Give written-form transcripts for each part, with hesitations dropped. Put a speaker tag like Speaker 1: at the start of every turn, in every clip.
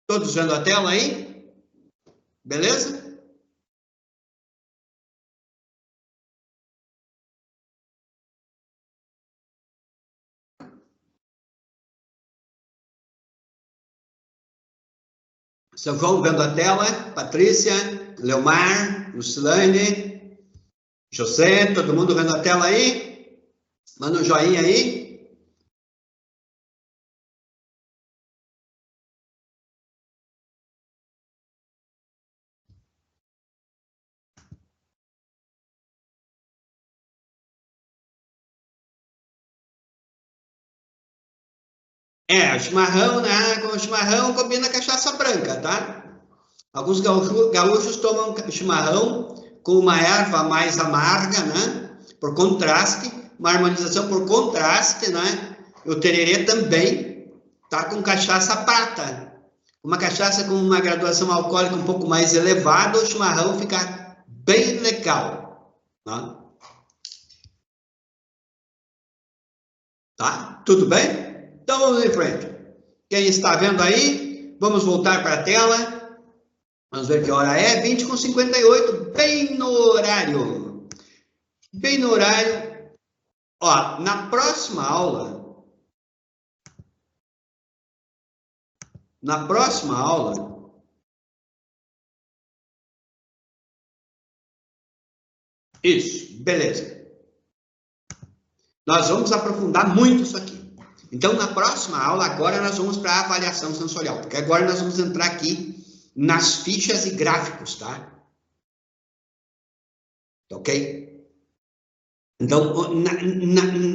Speaker 1: Todos vendo a tela aí? Beleza? Seu João vendo a tela? Patrícia, Leomar, Lucilane, José, todo mundo vendo a tela aí? Manda um joinha aí. O chimarrão, né? Com o chimarrão combina cachaça branca, tá? Alguns gaúchos tomam chimarrão com uma erva mais amarga, né? Por contraste, uma harmonização por contraste, né? O tererê também tá com cachaça prata. Uma cachaça com uma graduação alcoólica um pouco mais elevada, o chimarrão fica bem legal, né? Tá? Tudo bem? Então vamos em frente. Quem está vendo aí, vamos voltar para a tela. Vamos ver que hora é. 20h58, bem no horário. Bem no horário. Ó, na próxima aula, isso, beleza. Nós vamos aprofundar muito isso aqui. Então, na próxima aula, agora nós vamos para a avaliação sensorial, porque agora nós vamos entrar aqui nas fichas e gráficos, tá? Ok? Então,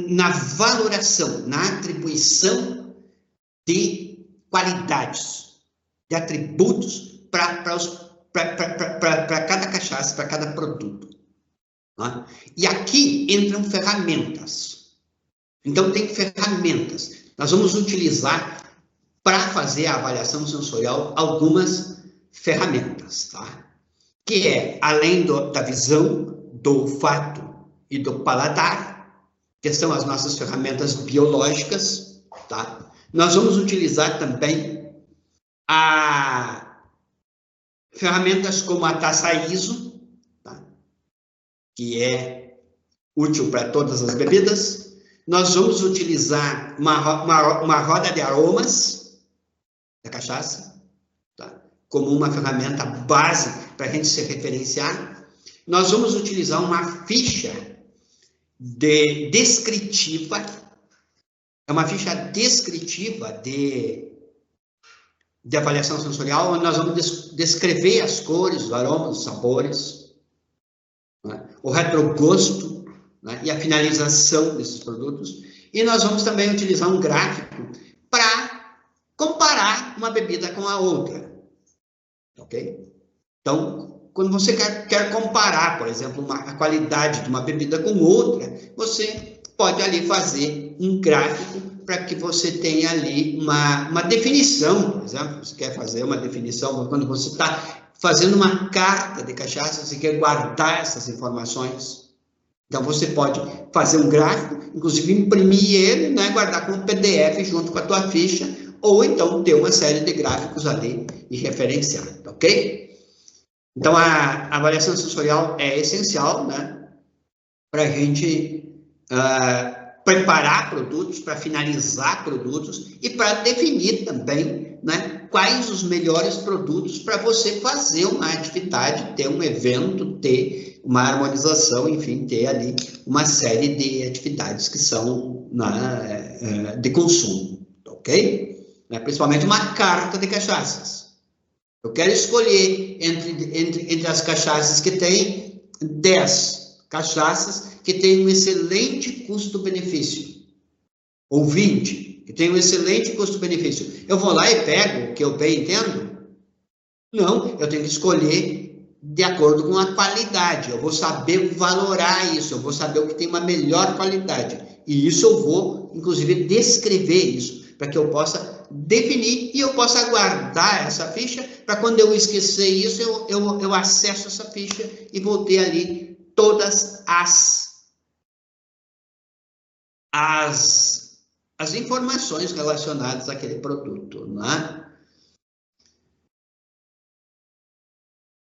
Speaker 1: na valoração, na atribuição de qualidades, de atributos para cada cachaça, para cada produto. Né? E aqui entram ferramentas. Então, tem ferramentas. Nós vamos utilizar, para fazer a avaliação sensorial, algumas ferramentas, tá? Que é, além da visão, do olfato e do paladar, que são as nossas ferramentas biológicas, tá? Nós vamos utilizar também ferramentas como a taça ISO, tá? Que é útil para todas as bebidas. Nós vamos utilizar uma roda de aromas da cachaça, tá? Como uma ferramenta base para a gente se referenciar. Nós vamos utilizar uma ficha descritiva, é uma ficha descritiva de avaliação sensorial, onde nós vamos descrever as cores, os aromas, os sabores, né? O retrogosto, né? E a finalização desses produtos. E nós vamos também utilizar um gráfico para comparar uma bebida com a outra. Ok? Então, quando você quer comparar, por exemplo, a qualidade de uma bebida com outra, você pode ali fazer um gráfico para que você tenha ali uma definição, por exemplo, você quer fazer uma definição, quando você está fazendo uma carta de cachaça, você quer guardar essas informações. Então, você pode fazer um gráfico, inclusive imprimir ele, né, guardar como PDF junto com a tua ficha, ou então ter uma série de gráficos ali e referenciar, ok? Então, a avaliação sensorial é essencial, né, para a gente preparar produtos, para finalizar produtos e para definir também, né, quais os melhores produtos para você fazer uma atividade, ter um evento, ter uma harmonização, enfim, ter ali uma série de atividades que são de consumo, ok? Principalmente uma carta de cachaças. Eu quero escolher entre as cachaças que tem 10 cachaças que tem um excelente custo-benefício, ou 20, que tem um excelente custo-benefício. Eu vou lá e pego o que eu bem entendo? Não, eu tenho que escolher de acordo com a qualidade. Eu vou saber valorar isso, eu vou saber o que tem uma melhor qualidade. E isso eu vou, inclusive, descrever isso, para que eu possa definir e eu possa guardar essa ficha, para quando eu esquecer isso, eu acesso essa ficha e vou ter ali todas as informações relacionadas àquele produto, né?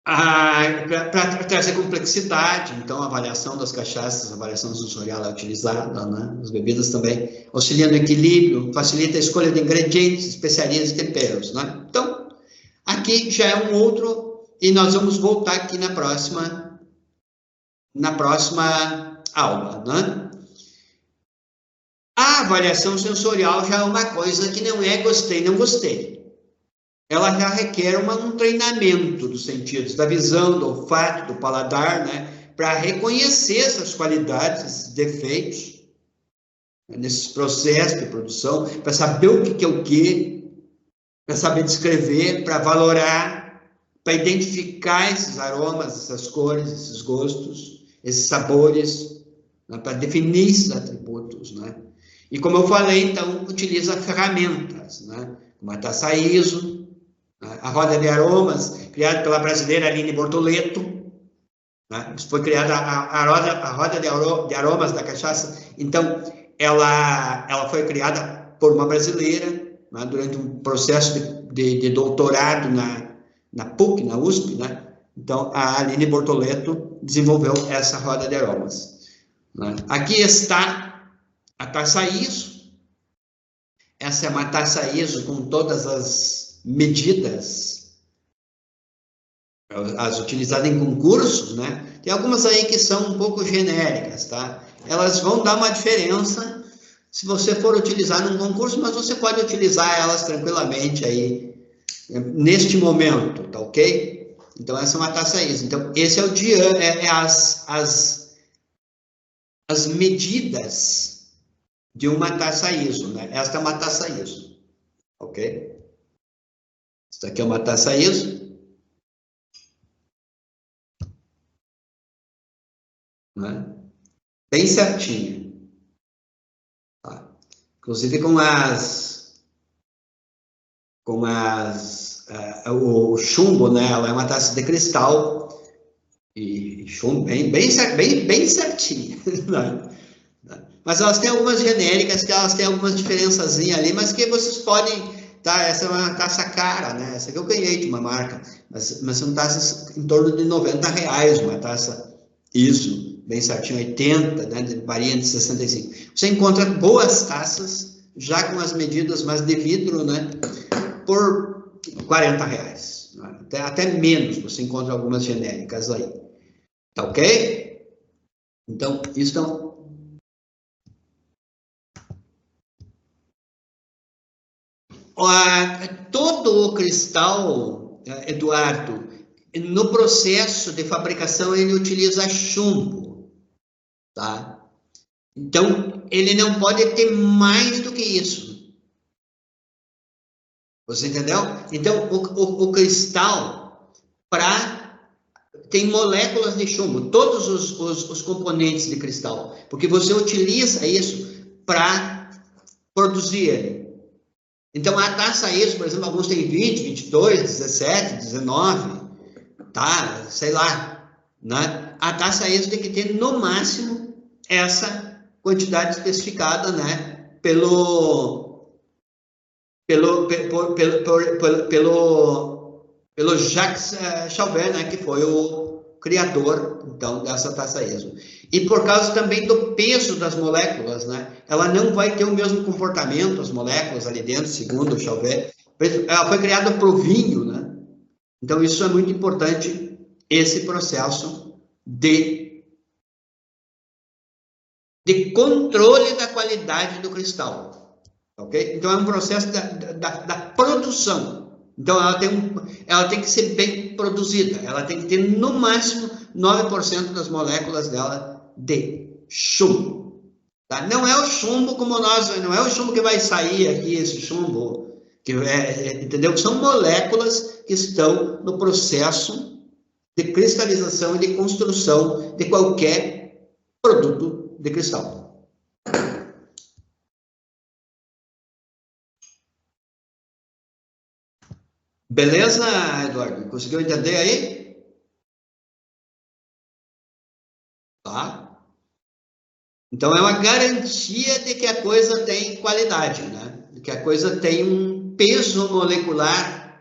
Speaker 1: Para trazer complexidade, então a avaliação das cachaças, a avaliação sensorial é utilizada, né? As bebidas também auxiliam no equilíbrio, facilita a escolha de ingredientes, especiarias e temperos, né? Então, aqui já é um outro, e nós vamos voltar aqui na próxima aula, né? A avaliação sensorial já é uma coisa que não é gostei, não gostei. Ela já requer um treinamento dos sentidos, da visão, do olfato, do paladar, né? Para reconhecer essas qualidades, esses defeitos, né? Nesses processos de produção, para saber o que é o que, para saber descrever, para valorar, para identificar esses aromas, essas cores, esses gostos, esses sabores, né? Para definir esses atributos, né? E como eu falei, então, utiliza ferramentas, né? Como a taça ISO, a roda de aromas, criada pela brasileira Aline Bortoleto, né? Foi criada a roda de aromas da cachaça, então ela foi criada por uma brasileira, né? Durante um processo de doutorado na PUC, na USP, né? Então a Aline Bortoleto desenvolveu essa roda de aromas, né? Aqui está a taça ISO. Essa é uma taça ISO com todas as medidas, as utilizadas em concursos, né? Tem algumas aí que são um pouco genéricas, tá? Elas vão dar uma diferença se você for utilizar num concurso, mas você pode utilizar elas tranquilamente aí, neste momento, tá ok? Então, essa é uma taça ISO. Então, esse é o as medidas de uma taça ISO, né? Esta é uma taça ISO, ok? Esta aqui é uma taça ISO, né? Bem certinha, tá? Inclusive o chumbo, né? Ela é uma taça de cristal e chumbo bem certinha, né? Mas elas têm algumas genéricas, que elas têm algumas diferençazinhas ali, mas que vocês podem, tá? Essa é uma taça cara, né? Essa aqui eu ganhei de uma marca, mas são taças em torno de R$90, uma taça ISO, bem certinho, 80, né? Varia entre 65. Você encontra boas taças, já com as medidas, mas de vidro, né? Por R$40, né? Até menos, você encontra algumas genéricas aí, tá ok? Então, isso é todo o cristal, Eduardo, no processo de fabricação, ele utiliza chumbo, tá? Então, ele não pode ter mais do que isso. Você entendeu? Então, o cristal, tem moléculas de chumbo, todos os componentes de cristal, porque você utiliza isso para produzir ele. Então, a taça ISO, por exemplo, alguns têm 20, 22, 17, 19, tá? Sei lá, né? A taça ISO tem que ter, no máximo, essa quantidade especificada, né? Pelo Jacques Chauvet, né? Que foi o criador, então, dessa taça ISO. E por causa também do peso das moléculas, né? Ela não vai ter o mesmo comportamento, as moléculas ali dentro, segundo o Chauvet. Ela foi criada para o vinho, né? Então, isso é muito importante, esse processo de controle da qualidade do cristal, ok? Então, é um processo da produção. Então, ela tem que ser bem produzida, ela tem que ter, no máximo, 9% das moléculas dela de chumbo, tá? Não é o chumbo não é o chumbo que vai sair aqui, esse chumbo, entendeu? São moléculas que estão no processo de cristalização e de construção de qualquer produto de cristal. Beleza, Eduardo? Conseguiu entender aí? Tá? Então, é uma garantia de que a coisa tem qualidade, né? De que a coisa tem um peso molecular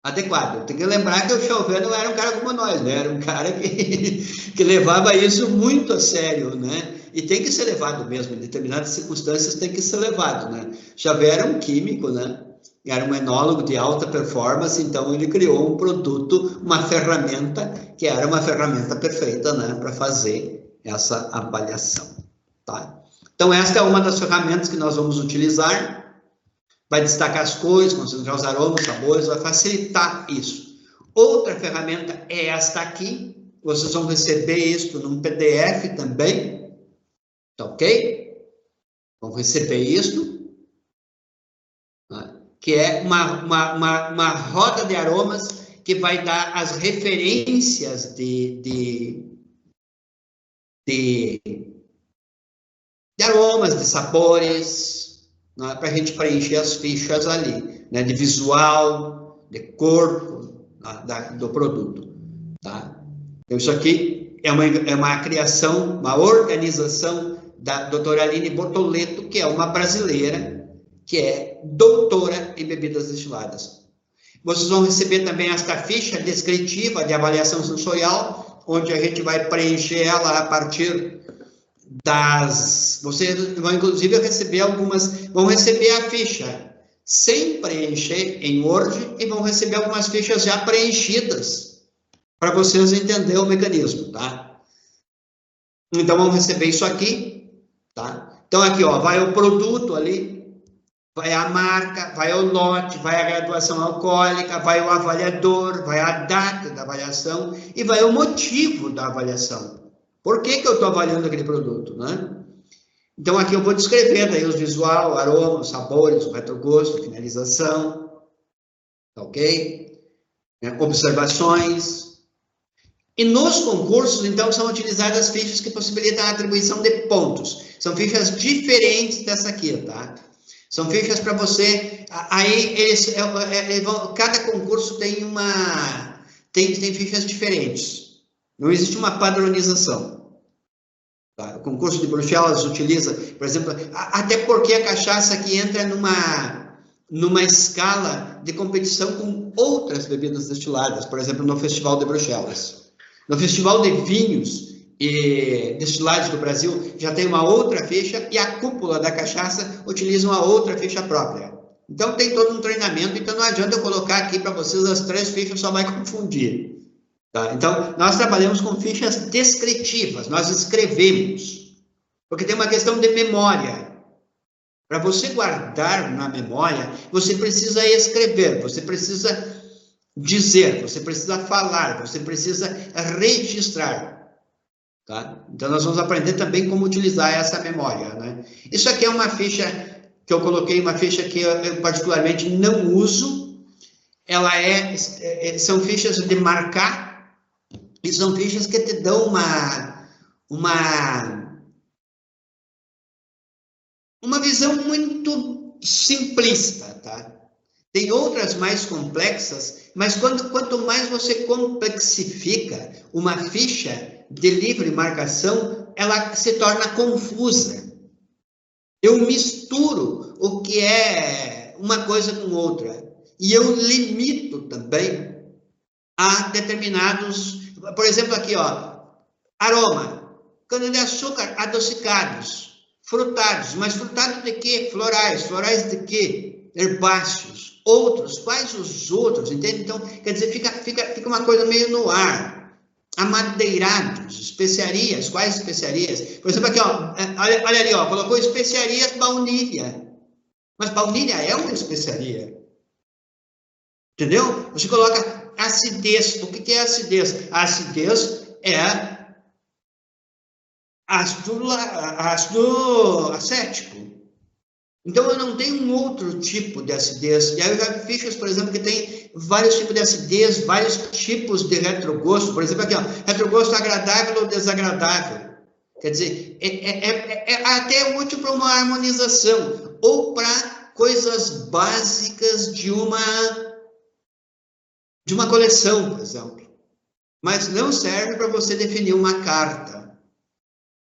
Speaker 1: adequado. Tem que lembrar que o Chauvet não era um cara como nós, né? Era um cara que levava isso muito a sério, né? E tem que ser levado mesmo, em determinadas circunstâncias tem que ser levado, né? Chauvet era um químico, né? Era um enólogo de alta performance, então ele criou um produto, uma ferramenta, que era uma ferramenta perfeita, né? Para fazer essa avaliação, tá? Então, esta é uma das ferramentas que nós vamos utilizar. Vai destacar as cores, concentrar os aromas, sabores, vai facilitar isso. Outra ferramenta é esta aqui. Vocês vão receber isso num PDF também. Tá ok? Vão receber isso. Que é uma roda de aromas que vai dar as referências de aromas, de sabores, né, para a gente preencher as fichas ali, né, de visual, de corpo, do produto. Tá? Então, isso aqui é uma criação, uma organização da doutora Aline Bortoleto, que é uma brasileira, que é doutora em bebidas destiladas. Vocês vão receber também esta ficha descritiva de avaliação sensorial, onde a gente vai preencher ela a partir vocês vão inclusive receber vão receber a ficha sem preencher em Word e vão receber algumas fichas já preenchidas para vocês entenderem o mecanismo, tá? Então, vão receber isso aqui, tá? Então, aqui, ó, vai o produto ali, vai a marca, vai o lote, vai a graduação alcoólica, vai o avaliador, vai a data da avaliação e vai o motivo da avaliação. Por que eu estou avaliando aquele produto, né? Então, aqui eu vou descrever daí os visual, aroma, os sabores, o retrogosto, finalização, tá ok? Observações. E nos concursos, então, são utilizadas fichas que possibilitam a atribuição de pontos. São fichas diferentes dessa aqui, tá? São fichas para você... Aí, cada concurso tem fichas diferentes. Não existe uma padronização. Tá? O concurso de Bruxelas utiliza, por exemplo, até porque a cachaça aqui entra numa escala de competição com outras bebidas destiladas, por exemplo, no Festival de Bruxelas. No Festival de Vinhos e Destilados do Brasil já tem uma outra ficha e a cúpula da cachaça utiliza uma outra ficha própria. Então tem todo um treinamento, então não adianta eu colocar aqui para vocês as 3 fichas, só vai confundir. Tá? Então, nós trabalhamos com fichas descritivas, nós escrevemos, porque tem uma questão de memória. Para você guardar na memória, você precisa escrever, você precisa dizer, você precisa falar, você precisa registrar. Tá? Então, nós vamos aprender também como utilizar essa memória. Né? Isso aqui é uma ficha que eu coloquei, uma ficha que eu particularmente não uso. Ela são fichas de marcar, e são fichas que te dão uma visão muito simplista, tá? Tem outras mais complexas, mas quanto mais você complexifica uma ficha de livre marcação, ela se torna confusa. Eu misturo o que é uma coisa com outra. E eu limito também a determinados... Por exemplo, aqui, ó, aroma, cana-de-açúcar adocicados, frutados, mas frutados de quê? Florais de quê? Herbáceos, outros, quais os outros, entende? Então, quer dizer, fica uma coisa meio no ar. Amadeirados, especiarias, quais especiarias? Por exemplo, aqui, ó, olha ali, ó, colocou especiarias baunilha, mas baunilha é uma especiaria, entendeu? Você coloca acidez. O que é acidez? A acidez é ácido acético. Então, eu não tenho um outro tipo de acidez. E aí eu já vi fichas, por exemplo, que tem vários tipos de acidez, vários tipos de retrogosto. Por exemplo, aqui, ó, retrogosto agradável ou desagradável. Quer dizer, é até útil para uma harmonização ou para coisas básicas de uma coleção, por exemplo. Mas não serve para você definir uma carta.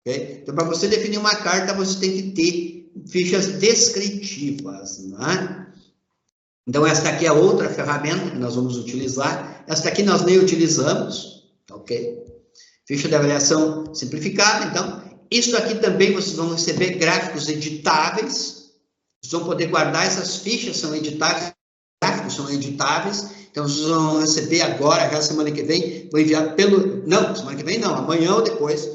Speaker 1: Okay? Então, para você definir uma carta, você tem que ter fichas descritivas, né? Então, esta aqui é outra ferramenta que nós vamos utilizar. Esta aqui nós nem utilizamos, ok? Ficha de avaliação simplificada, então. Isso aqui também vocês vão receber gráficos editáveis. Vocês vão poder guardar essas fichas, são editáveis, gráficos são editáveis. Então, vocês vão receber agora, já semana que vem, vou enviar pelo... Não, semana que vem não, amanhã ou depois,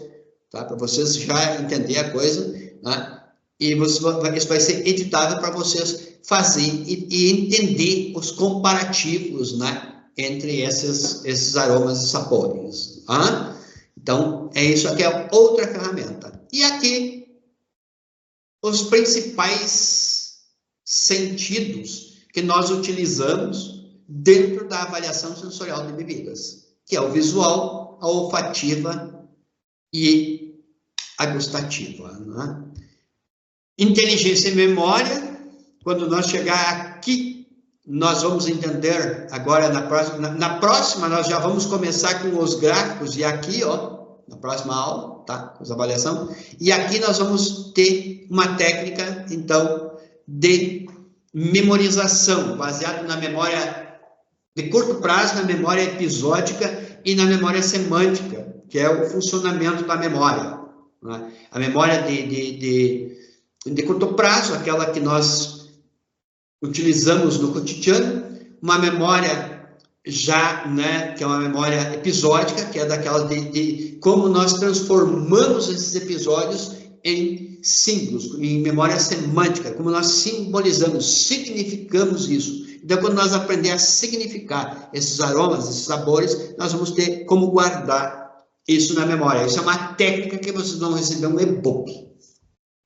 Speaker 1: tá? Para vocês já entender a coisa, né? E isso vai ser editável para vocês fazer e entender os comparativos, né, entre esses aromas e sabores. Tá? Então, isso aqui é outra ferramenta. E aqui, os principais sentidos que nós utilizamos dentro da avaliação sensorial de bebidas, que é o visual, a olfativa e a gustativa, né? Inteligência e memória, quando nós chegar aqui, nós vamos entender agora na próxima nós já vamos começar com os gráficos, e aqui, ó, na próxima aula, tá? Com as avaliação, e aqui nós vamos ter uma técnica, então, de memorização, baseado na memória de curto prazo, na memória episódica e na memória semântica, que é o funcionamento da memória, né? A memória de curto prazo, aquela que nós utilizamos no cotidiano, uma memória já, né, que é uma memória episódica, que é daquela de como nós transformamos esses episódios em símbolos, em memória semântica, como nós simbolizamos, significamos isso. Então, quando nós aprender a significar esses aromas, esses sabores, nós vamos ter como guardar isso na memória. Isso é uma técnica que vocês vão receber um e-book,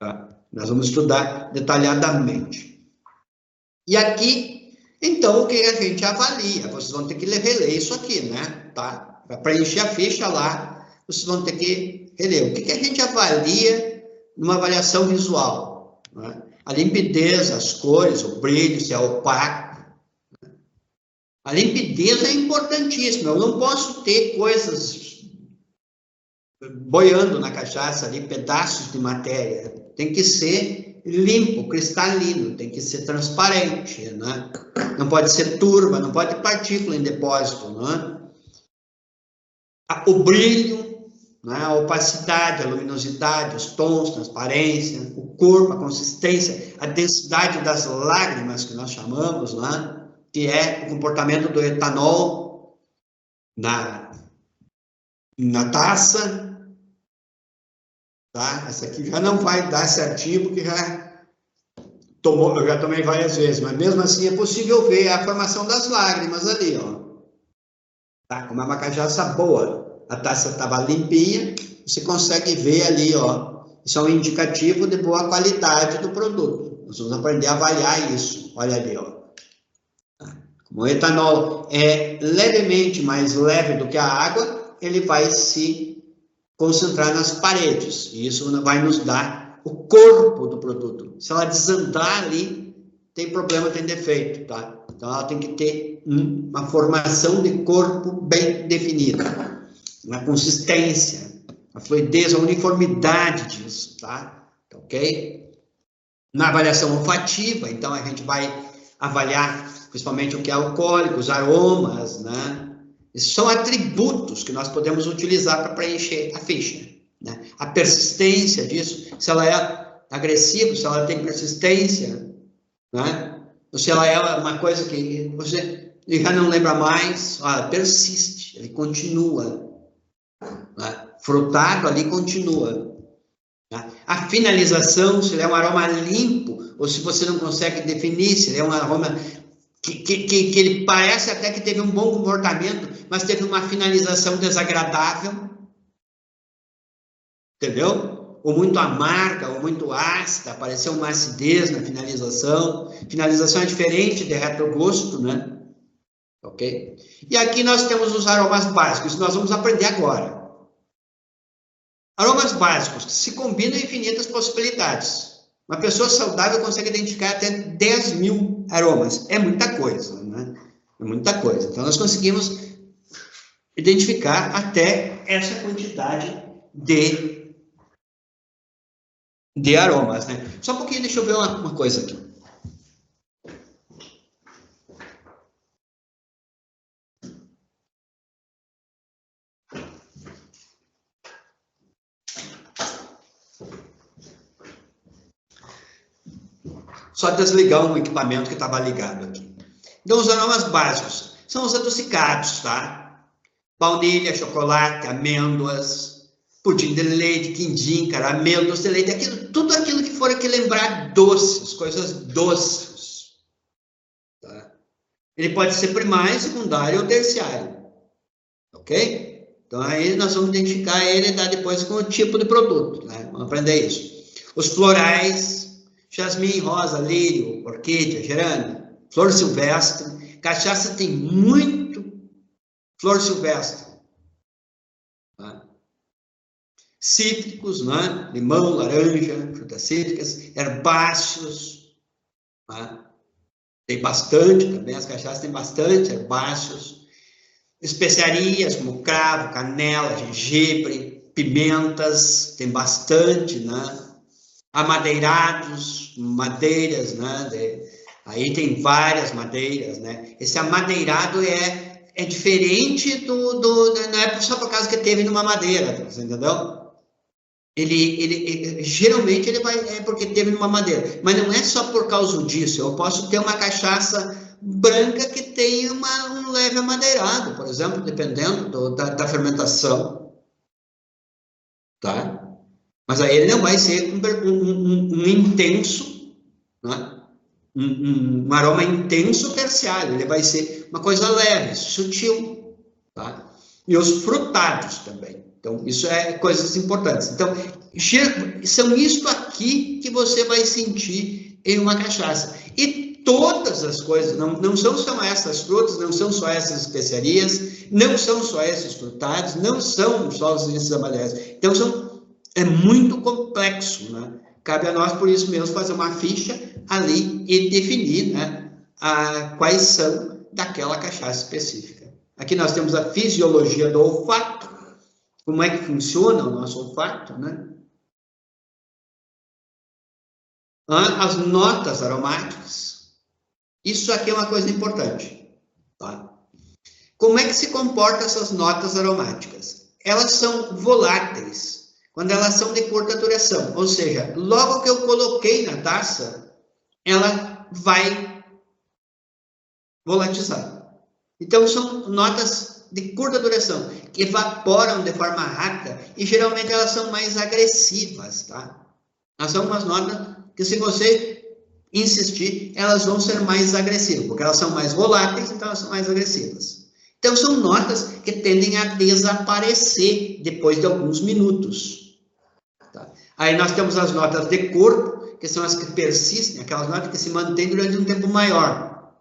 Speaker 1: tá? Nós vamos estudar detalhadamente. E aqui, então, o que a gente avalia? Vocês vão ter que reler isso aqui, né? Tá? Para preencher a ficha lá, vocês vão ter que reler. O que a gente avalia numa avaliação visual? Né? A limpidez, as cores, o brilho, se é opaco. A limpidez é importantíssima. Eu não posso ter coisas boiando na cachaça ali, pedaços de matéria. Tem que ser limpo, cristalino, tem que ser transparente, né? Não pode ser turva, não pode ter partícula em depósito, né? O brilho, né? A opacidade, a luminosidade, os tons, transparência, o corpo, a consistência, a densidade das lágrimas, que nós chamamos, né? Que é o comportamento do etanol na taça. Tá? Essa aqui já não vai dar certinho, porque eu já tomei várias vezes, mas mesmo assim é possível ver a formação das lágrimas ali, ó. Tá? Como é uma cachaça boa, a taça estava limpinha, você consegue ver ali, ó. Isso é um indicativo de boa qualidade do produto. Nós vamos aprender a avaliar isso. Olha ali, ó. Como o etanol é levemente mais leve do que a água, ele vai se concentrar nas paredes, e isso vai nos dar o corpo do produto. Se ela desandar ali, tem problema, tem defeito, tá? Então, ela tem que ter uma formação de corpo bem definida, uma consistência, a fluidez, a uniformidade disso, tá? Ok? Na avaliação olfativa, então, a gente vai avaliar principalmente o que é alcoólico, os aromas, né? Esses são atributos que nós podemos utilizar para preencher a ficha, né? A persistência disso, se ela é agressiva, se ela tem persistência, né? Ou se ela é uma coisa que você já não lembra mais, persiste, ele continua, né? Frutado ali continua. Né? A finalização, se ele é um aroma limpo, ou se você não consegue definir, se ele é um aroma que ele parece até que teve um bom comportamento, mas teve uma finalização desagradável, entendeu? Ou muito amarga, ou muito ácida, apareceu uma acidez na finalização. Finalização é diferente de retrogosto, né? Ok? E aqui nós temos os aromas básicos, isso nós vamos aprender agora. Aromas básicos, que se combinam em infinitas possibilidades. Uma pessoa saudável consegue identificar até 10.000 aromas. É muita coisa, né? É muita coisa. Então, nós conseguimos identificar até essa quantidade de aromas, né? Só um pouquinho, deixa eu ver uma coisa aqui. Só desligar um equipamento que estava ligado aqui. Então, os aromas básicos são os adocicados, tá? Baunilha, chocolate, amêndoas, pudim de leite, quindim, caramelo, doce de leite, tudo aquilo que for que lembrar doces, coisas doces. Tá? Ele pode ser primário, secundário ou terciário. Ok? Então, aí nós vamos identificar ele e dar depois com o tipo de produto. Né? Vamos aprender isso. Os florais, jasmim, rosa, lírio, orquídea, gerânio, flor silvestre. Cachaça tem muito flor silvestre. Tá? Cítricos, né? Limão, laranja, frutas cítricas, herbáceos. Tá? Tem bastante também, as cachaças têm bastante herbáceos. Especiarias como cravo, canela, gengibre, pimentas, tem bastante, né? Amadeirados, madeiras, né? Aí tem várias madeiras, né? Esse amadeirado é diferente não é só por causa que teve numa madeira, você entendeu? Geralmente ele é porque teve numa madeira, mas não é só por causa disso. Eu posso ter uma cachaça branca que tem um leve amadeirado, por exemplo, dependendo da fermentação, tá? Mas aí ele não vai ser um intenso, né? Um aroma intenso terciário, ele vai ser uma coisa leve, sutil, tá? E os frutados também. Então, isso é coisas importantes. Então, são isto aqui que você vai sentir em uma cachaça. E todas as coisas, não são só essas frutas, não são só essas especiarias, não são só esses frutados, não são só esses amadeirados. Então, é muito complexo, né? Cabe a nós, por isso mesmo, fazer uma ficha ali e definir, né, quais são daquela cachaça específica. Aqui nós temos a fisiologia do olfato, como é que funciona o nosso olfato, né? As notas aromáticas. Isso aqui é uma coisa importante, tá? Como é que se comportam essas notas aromáticas? Elas são voláteis, quando elas são de curta duração, ou seja, logo que eu coloquei na taça, ela vai volatizar. Então, são notas de curta duração, que evaporam de forma rápida e geralmente elas são mais agressivas, tá? Elas são umas notas que, se você insistir, elas vão ser mais agressivas, porque elas são mais voláteis, então elas são mais agressivas. Então, são notas que tendem a desaparecer depois de alguns minutos. Tá? Aí nós temos as notas de corpo, que são as que persistem, aquelas notas que se mantêm durante um tempo maior.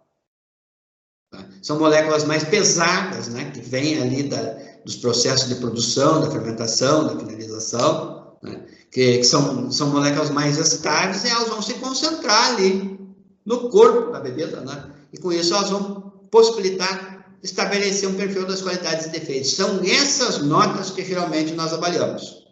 Speaker 1: Tá? São moléculas mais pesadas, né, que vêm ali dos processos de produção, da fermentação, da finalização, né, que são moléculas mais estáveis, e elas vão se concentrar ali no corpo da bebida, né? E com isso elas vão possibilitar estabelecer um perfil das qualidades e defeitos. São essas notas que geralmente nós avaliamos.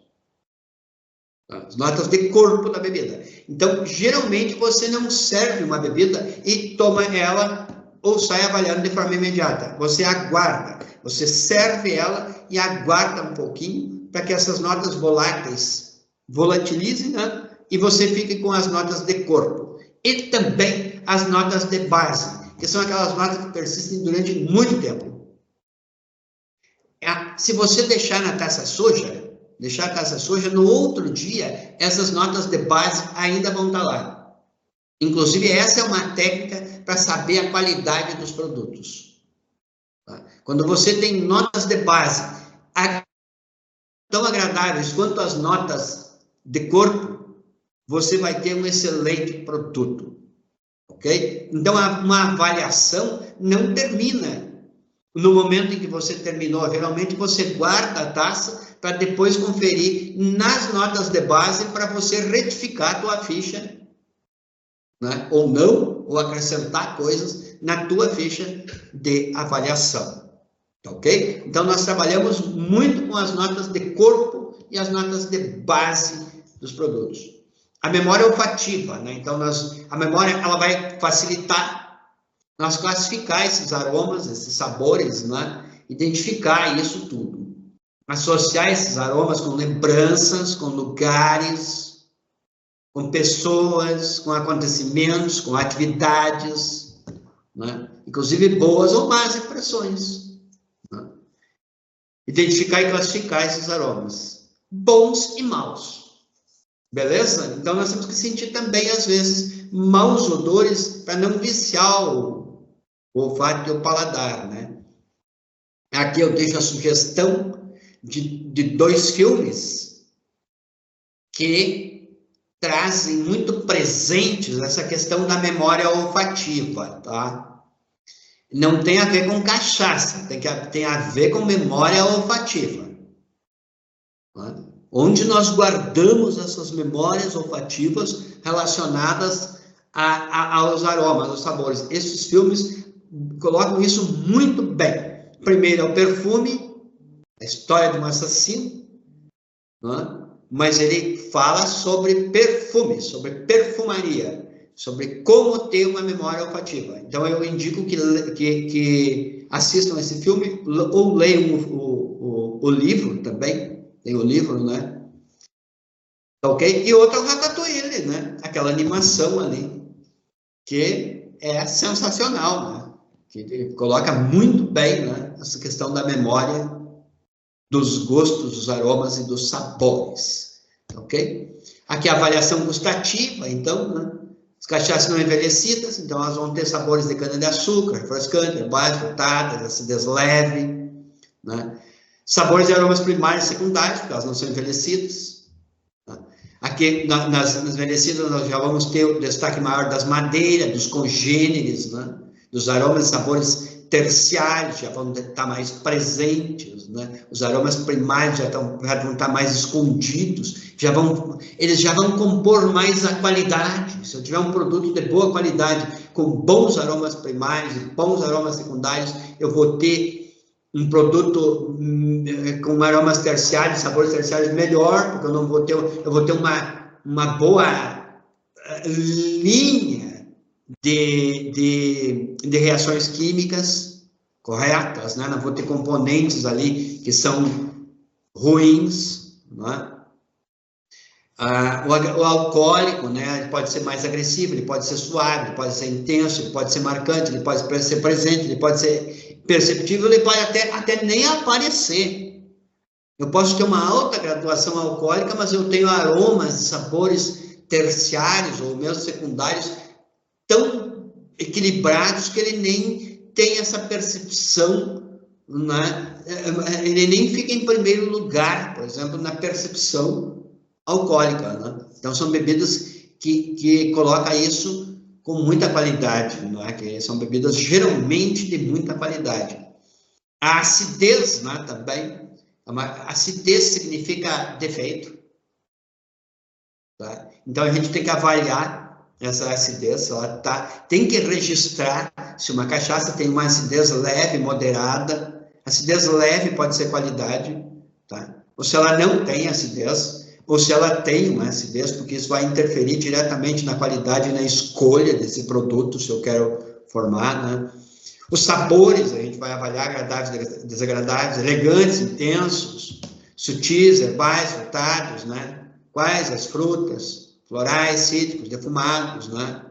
Speaker 1: As notas de corpo da bebida. Então, geralmente, você não serve uma bebida e toma ela ou sai avaliando de forma imediata. Você aguarda, você serve ela e aguarda um pouquinho para que essas notas voláteis volatilizem, né? E você fique com as notas de corpo. E também as notas de base, que são aquelas notas que persistem durante muito tempo. Se você deixar a taça suja, no outro dia, essas notas de base ainda vão estar lá. Inclusive, essa é uma técnica para saber a qualidade dos produtos. Tá? Quando você tem notas de base tão agradáveis quanto as notas de corpo, você vai ter um excelente produto. Ok? Então, uma avaliação não termina no momento em que você terminou. Geralmente, você guarda a taça para depois conferir nas notas de base para você retificar a tua ficha, né? Ou não, ou acrescentar coisas na tua ficha de avaliação. Ok? Então, nós trabalhamos muito com as notas de corpo e as notas de base dos produtos. A memória olfativa, né? Então, a memória ela vai facilitar nós classificar esses aromas, esses sabores, né? Identificar isso tudo. Associar esses aromas com lembranças, com lugares, com pessoas, com acontecimentos, com atividades, né? Inclusive boas ou más impressões. Né? Identificar e classificar esses aromas, bons e maus. Beleza? Então, nós temos que sentir também, às vezes, maus odores para não viciar o olfato e o paladar, né? Aqui eu deixo a sugestão de 2 filmes que trazem muito presentes essa questão da memória olfativa, tá? Não tem a ver com cachaça, tem a ver com memória olfativa. Tá? Onde nós guardamos essas memórias olfativas relacionadas aos aromas, aos sabores. Esses filmes colocam isso muito bem. Primeiro é o perfume, a história de um assassino, né? Mas ele fala sobre perfume, sobre perfumaria, sobre como ter uma memória olfativa. Então, eu indico que assistam esse filme ou leiam o livro também, tem o livro, né? Ok? E outro é o Ratatouille, né? Aquela animação ali, que é sensacional, né? Que coloca muito bem, né, essa questão da memória, dos gostos, dos aromas e dos sabores, ok? Aqui a avaliação gustativa, então, né, as cachaças não envelhecidas, então elas vão ter sabores de cana-de-açúcar, refrescante, herbais, frutadas, acidez leve, né? Sabores e aromas primários e secundários, porque elas não são envelhecidas. Né? Aqui, nas envelhecidas, nós já vamos ter o destaque maior das madeiras, dos congêneres, né? Dos aromas e sabores terciários já vão estar mais presentes, né? Os aromas primários já vão estar mais escondidos, eles já vão compor mais a qualidade. Se eu tiver um produto de boa qualidade, com bons aromas primários e bons aromas secundários, eu vou ter um produto com aromas terciários, sabores terciários melhor, porque eu vou ter uma boa linha de reações químicas corretas, né? Não vou ter componentes ali que são ruins, né? O alcoólico, né? Ele pode ser mais agressivo, ele pode ser suave, ele pode ser intenso, ele pode ser marcante, ele pode ser presente, ele pode ser perceptível, ele pode até nem aparecer. Eu posso ter uma alta graduação alcoólica, mas eu tenho aromas e sabores terciários ou mesmo secundários tão equilibrados que ele nem tem essa percepção, né? Ele nem fica em primeiro lugar, por exemplo, na percepção alcoólica, né? Então, são bebidas que colocam isso com muita qualidade, não é? Que são bebidas geralmente de muita qualidade. A acidez, né, também. Acidez significa defeito. Tá? Então, a gente tem que avaliar essa acidez, tem que registrar se uma cachaça tem uma acidez leve, moderada. Acidez leve pode ser qualidade, tá? Ou se ela não tem acidez, ou se ela tem uma acidez, porque isso vai interferir diretamente na qualidade e na escolha desse produto, se eu quero formar, né? Os sabores, a gente vai avaliar agradáveis, desagradáveis, elegantes, intensos, sutis, herbais, frutados, né? Quais as frutas, florais, cítricos, defumados, né?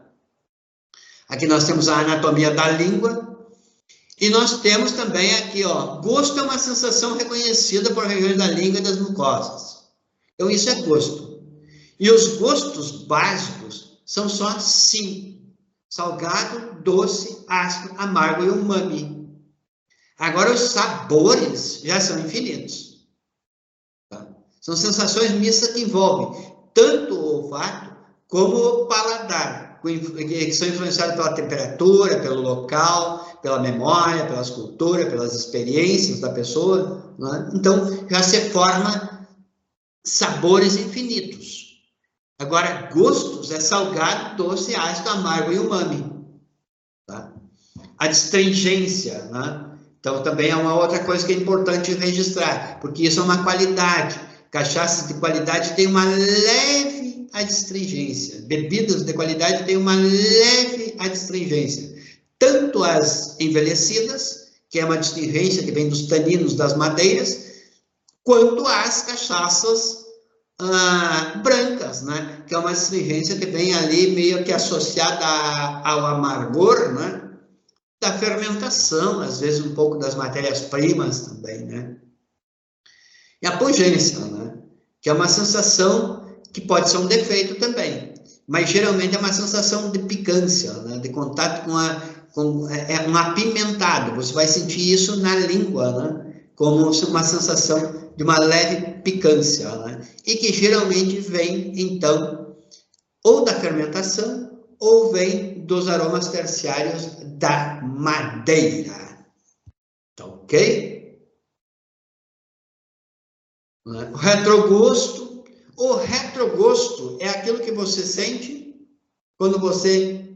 Speaker 1: Aqui nós temos a anatomia da língua e nós temos também aqui, ó, gosto é uma sensação reconhecida por regiões da língua e das mucosas. Então, isso é gosto. E os gostos básicos são só 5. Salgado, doce, ácido, amargo e umami. Agora, os sabores já são infinitos. Tá? São sensações mistas que envolvem tanto o olfato como o paladar, que são influenciados pela temperatura, pelo local, pela memória, pelas culturas, pelas experiências da pessoa, né? Então, já se forma sabores infinitos. Agora, gostos é salgado, doce, ácido, amargo e umami. Tá? A astringência, né? Então, também é uma outra coisa que é importante registrar, porque isso é uma qualidade. Cachaças de qualidade têm uma leve adstringência. Bebidas de qualidade têm uma leve adstringência. Tanto as envelhecidas, que é uma adstringência que vem dos taninos das madeiras, quanto as cachaças brancas, né? Que é uma astringência que vem ali meio que associada ao amargor, né? Da fermentação, às vezes um pouco das matérias-primas também, né? E a pungência, né? Que é uma sensação que pode ser um defeito também, mas geralmente é uma sensação de picância, né? De contato é um apimentado. Você vai sentir isso na língua, né? Como uma sensação de uma leve picância, né? E que geralmente vem, então, ou da fermentação, ou vem dos aromas terciários da madeira. Tá ok? O retrogosto. O retrogosto é aquilo que você sente quando você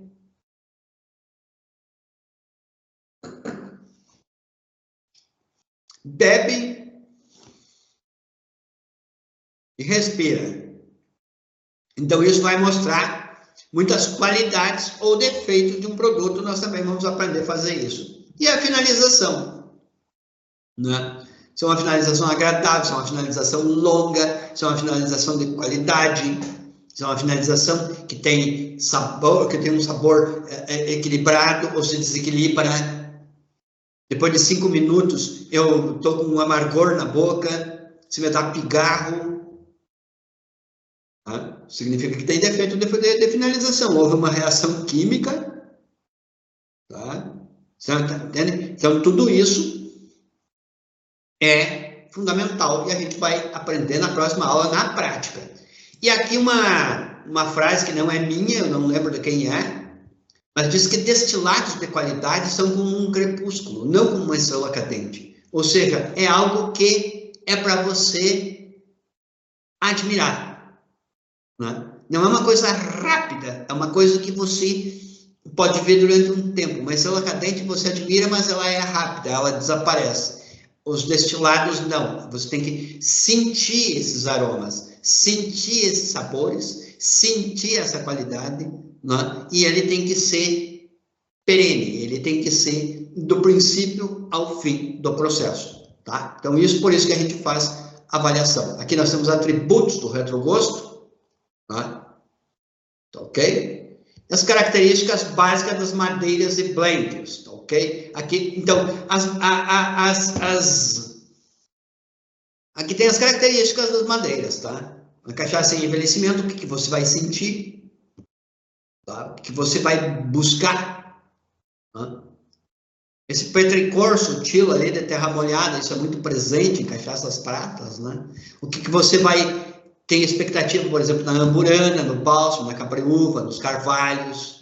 Speaker 1: bebe e respira. Então, isso vai mostrar muitas qualidades ou defeitos de um produto. Nós também vamos aprender a fazer isso. E a finalização, né? Se é uma finalização agradável, se é uma finalização longa, se é uma finalização de qualidade, se é uma finalização que tem sabor, que tem um sabor equilibrado ou se desequilibra. Depois de 5 minutos, eu estou com um amargor na boca, se me dá pigarro, tá? Significa que tem defeito de finalização. Houve uma reação química, tá? Então, tudo isso é fundamental e a gente vai aprender na próxima aula na prática. E aqui uma frase que não é minha, eu não lembro de quem é, mas diz que destilados de qualidade são como um crepúsculo, não como uma estrela cadente. Ou seja, é algo que é para você admirar, né? Não é uma coisa rápida, é uma coisa que você pode ver durante um tempo. Uma estrela cadente você admira, mas ela é rápida, ela desaparece. Os destilados, não. Você tem que sentir esses aromas, sentir esses sabores, sentir essa qualidade, né? E ele tem que ser perene, ele tem que ser do princípio ao fim do processo, tá? Então, por isso que a gente faz avaliação. Aqui nós temos atributos do retrogosto, tá? Ok? As características básicas das madeiras e blends, tá ok? Aqui, então, aqui tem as características das madeiras, tá? A cachaça em envelhecimento, o que você vai sentir, tá? O que você vai buscar, tá? Esse petricor sutil ali de terra molhada, isso é muito presente em cachaças pratas, né? O que você vai ter expectativa, por exemplo, na amburana, no bálsamo, na cabriúva, nos carvalhos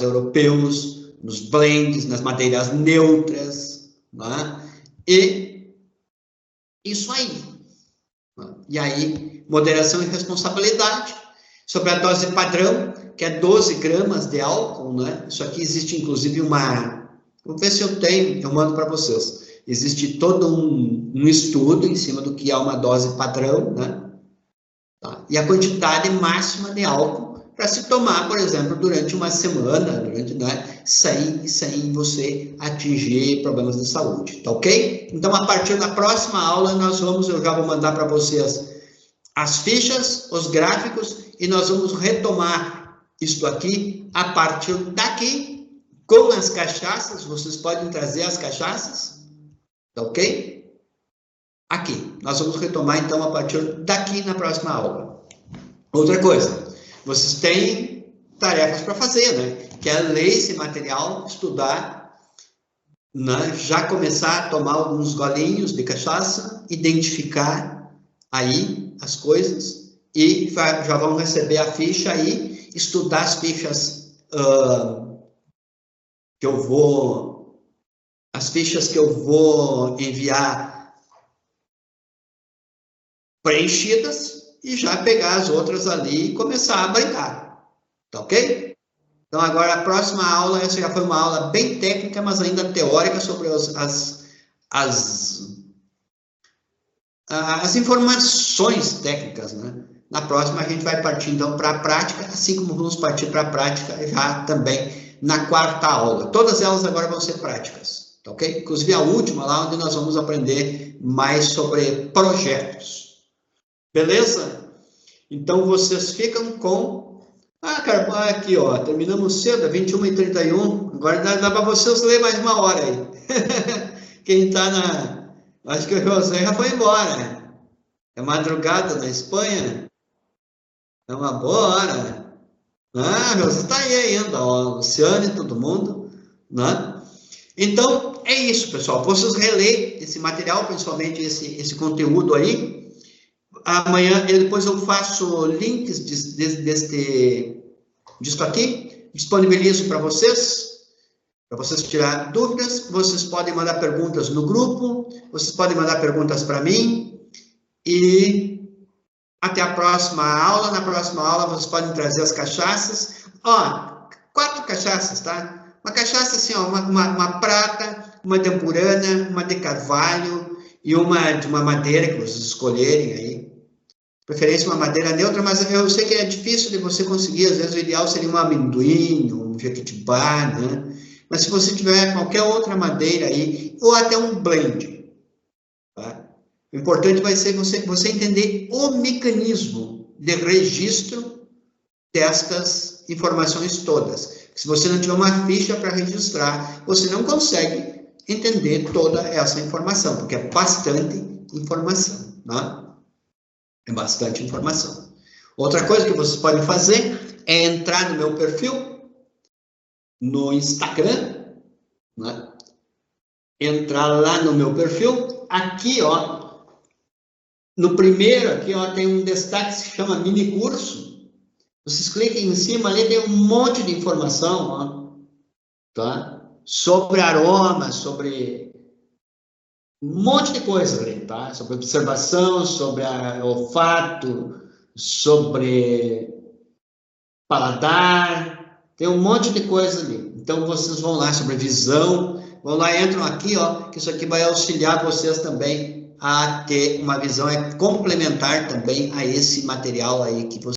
Speaker 1: europeus, nos blends, nas madeiras neutras, né? E isso aí. E aí, moderação e responsabilidade. Sobre a dose padrão, que é 12 gramas de álcool, né? Isso aqui existe, inclusive, vou ver se eu tenho, eu mando para vocês. Existe todo um estudo em cima do que é uma dose padrão, né? Tá? E a quantidade máxima de álcool para se tomar, por exemplo, durante uma semana, né? sem você atingir problemas de saúde, tá ok? Então, a partir da próxima aula, eu já vou mandar para vocês as fichas, os gráficos, e nós vamos retomar isso aqui a partir daqui, com as cachaças. Vocês podem trazer as cachaças, tá ok? Aqui, nós vamos retomar então a partir daqui na próxima aula. Outra coisa, vocês têm tarefas para fazer, né? Que é ler esse material, estudar, né? Já começar a tomar alguns golinhos de cachaça, identificar aí as coisas e já vão receber a ficha aí, estudar as fichas que eu vou enviar preenchidas e já pegar as outras ali e começar a brincar, tá ok? Então, agora a próxima aula, essa já foi uma aula bem técnica, mas ainda teórica sobre as informações técnicas, né? Na próxima a gente vai partir então para a prática, assim como vamos partir para a prática já também na quarta aula. Todas elas agora vão ser práticas, tá ok? Inclusive a última lá, onde nós vamos aprender mais sobre projetos. Beleza? Então, vocês ficam com... Ah, cara, aqui, ó, terminamos cedo, 21h31. Agora dá para vocês ler mais uma hora aí. Quem está na... Acho que o José já foi embora. É madrugada na Espanha. É uma boa hora. Ah, você está aí ainda, ó, Luciano e todo mundo, né? Então, é isso, pessoal. Vocês releem esse material, principalmente esse conteúdo aí. Amanhã, depois eu faço links disso aqui, disponibilizo para vocês tirar dúvidas. Vocês podem mandar perguntas no grupo, vocês podem mandar perguntas para mim, e até a próxima aula. Na próxima aula, vocês podem trazer as cachaças. Ó, 4 cachaças, tá? Uma cachaça assim, ó, uma prata, uma tempurana, uma de carvalho e uma de uma madeira que vocês escolherem aí. Preferência uma madeira neutra, mas eu sei que é difícil de você conseguir. Às vezes o ideal seria um amendoim, um jequitibá, né? Mas se você tiver qualquer outra madeira aí, ou até um blend, tá? O importante vai ser você entender o mecanismo de registro destas informações todas. Se você não tiver uma ficha para registrar, você não consegue entender toda essa informação, porque é bastante informação, né? É bastante informação. Outra coisa que vocês podem fazer é entrar no meu perfil no Instagram, né? Entrar lá no meu perfil, aqui, ó, no primeiro aqui, ó, tem um destaque que se chama mini curso. Vocês cliquem em cima, ali tem um monte de informação, ó, tá? Sobre aromas, sobre um monte de coisa ali, tá? Sobre observação, sobre olfato, sobre paladar, tem um monte de coisa ali. Então, vocês vão lá sobre visão, vão lá, entram aqui, ó, que isso aqui vai auxiliar vocês também a ter uma visão complementar também a esse material aí que vocês